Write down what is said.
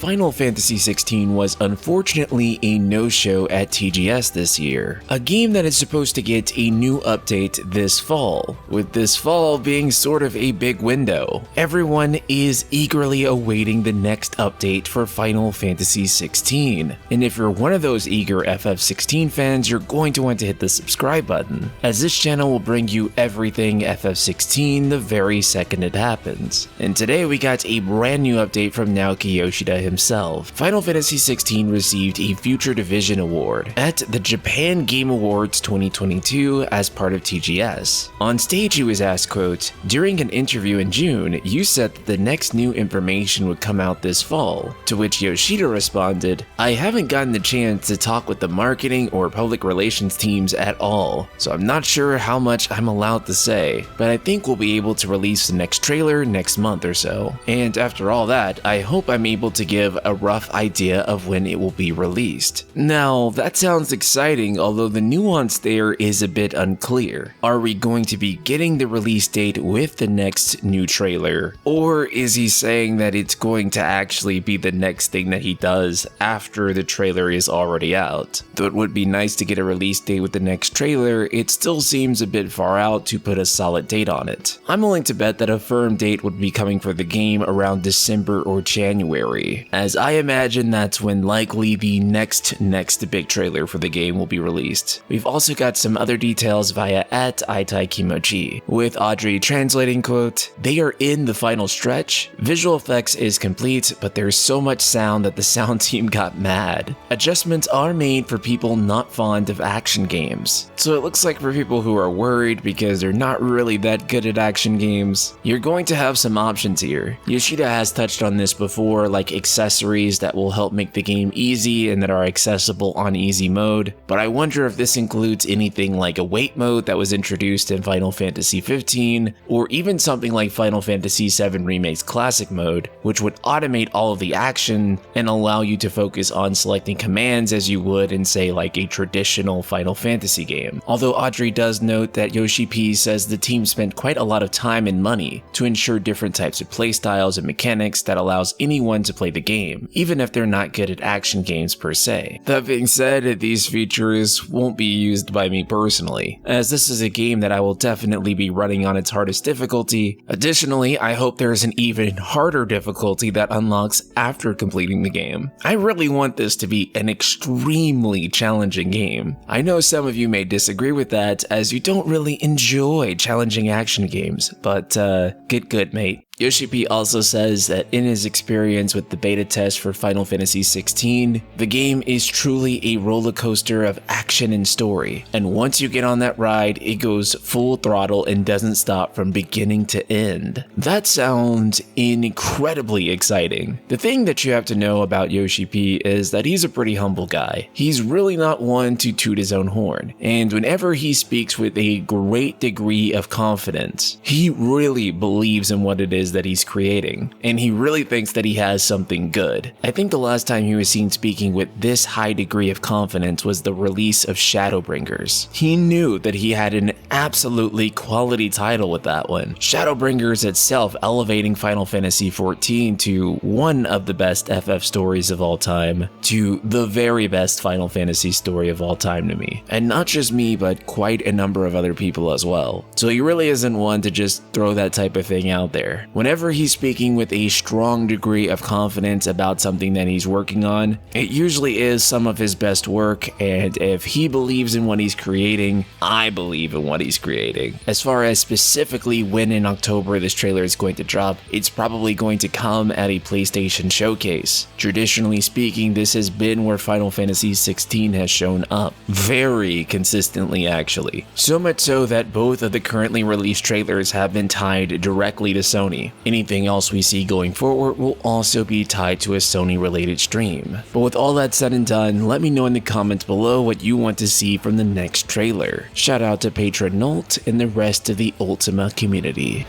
Final Fantasy 16 was unfortunately a no-show at TGS this year. A game that is supposed to get a new update this fall, with this fall being sort of a big window. Everyone is eagerly awaiting the next update for Final Fantasy 16, and if you're one of those eager FF16 fans, you're going to want to hit the subscribe button, as this channel will bring you everything FF16 the very second it happens. And today we got a brand new update from Naoki Yoshida himself. Final Fantasy 16 received a Future Division Award at the Japan Game Awards 2022 as part of TGS. On stage he was asked, quote, "During an interview in June, you said that the next new information would come out this fall," to which Yoshida responded, "I haven't gotten the chance to talk with the marketing or public relations teams at all, so I'm not sure how much I'm allowed to say, but I think we'll be able to release the next trailer next month or so. And after all that, I hope I'm able to give a rough idea of when it will be released." Now, that sounds exciting, although the nuance there is a bit unclear. Are we going to be getting the release date with the next new trailer, or is he saying that it's going to actually be the next thing that he does after the trailer is already out? Though it would be nice to get a release date with the next trailer, it still seems a bit far out to put a solid date on it. I'm willing to bet that a firm date would be coming for the game around December or January, as I imagine that's when likely the next big trailer for the game will be released. We've also got some other details via @ITaiKimochi, with Audrey translating, quote, "They are in the final stretch. Visual effects is complete, but there's so much sound that the sound team got mad. Adjustments are made for people not fond of action games." So it looks like for people who are worried because they're not really that good at action games, you're going to have some options here. Yoshida has touched on this before, like accessories that will help make the game easy and that are accessible on easy mode, but I wonder if this includes anything like a wait mode that was introduced in Final Fantasy 15, or even something like Final Fantasy 7 Remake's Classic mode, which would automate all of the action and allow you to focus on selecting commands as you would in, say, like a traditional Final Fantasy game. Although Audrey does note that YoshiP says the team spent quite a lot of time and money to ensure different types of playstyles and mechanics that allows anyone to play the game, even if they're not good at action games per se. That being said, these features won't be used by me personally, as this is a game that I will definitely be running on its hardest difficulty. Additionally, I hope there's an even harder difficulty that unlocks after completing the game. I really want this to be an extremely challenging game. I know some of you may disagree with that, as you don't really enjoy challenging action games, but get good, mate. YoshiP also says that in his experience with the beta test for Final Fantasy 16, the game is truly a roller coaster of action and story, and once you get on that ride, it goes full throttle and doesn't stop from beginning to end. That sounds incredibly exciting. The thing that you have to know about YoshiP is that he's a pretty humble guy. He's really not one to toot his own horn, and whenever he speaks with a great degree of confidence, he really believes in what it is that he's creating, and he really thinks that he has something good. I think the last time he was seen speaking with this high degree of confidence was the release of Shadowbringers. He knew that he had an absolutely quality title with that one. Shadowbringers itself elevating Final Fantasy 14 to one of the best FF stories of all time, to the very best Final Fantasy story of all time to me. And not just me, but quite a number of other people as well. So he really isn't one to just throw that type of thing out there. Whenever he's speaking with a strong degree of confidence about something that he's working on, it usually is some of his best work, and if he believes in what he's creating, I believe in what he's creating. As far as specifically when in October this trailer is going to drop, it's probably going to come at a PlayStation showcase. Traditionally speaking, this has been where Final Fantasy 16 has shown up, very consistently actually. So much so that both of the currently released trailers have been tied directly to Sony. Anything else we see going forward will also be tied to a Sony related stream. But with all that said and done, let me know in the comments below what you want to see from the next trailer. Shout out to Patron Nolt and the rest of the Ultima community.